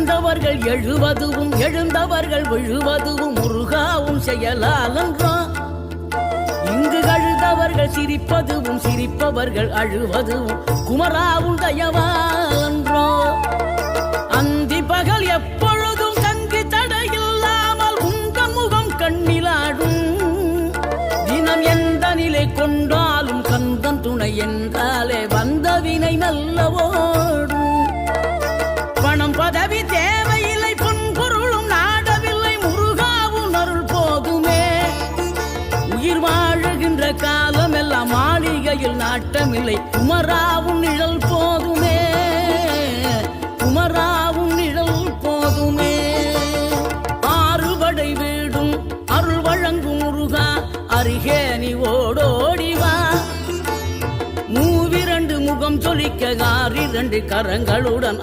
விழுந்தவர்கள் எழுவதுவும் எழுந்தவர்கள் விழுவதுவும் முருகாவும் செயலாலன்றோ. இங்கு அழுதவர்கள் சிரிப்பதுவும் சிரிப்பவர்கள் அழுவதுவும் குமராவும் தயவாலன்றோ. அந்தி பகல் எப்பொழுதும் தங்கு தடையில்லாமல் உங்கள் முகம் கண்ணிலாடும். தினம் எந்த நிலை கொண்டாலும் கந்தன் துணை என்றாலே வந்த வினை நல்லவோடும். பணம் பதவி தேவையில்லை பொன்பொருளும் நாடவில்லை முருகாவும் அருள் போதுமே. உயிர் வாழுகின்ற காலம் எல்லாம் மாளிகையில் நாட்டமில்லை குமராவும் நிழல் போதுமே. குமராவும் நிழல் போதுமே. ஆறுபடை வீடும் அருள் வழங்கும் முருகா அருகே நீ ஓடோடிவா. மூவிரண்டு முகம் சொலிக்க 6 கரங்களுடன்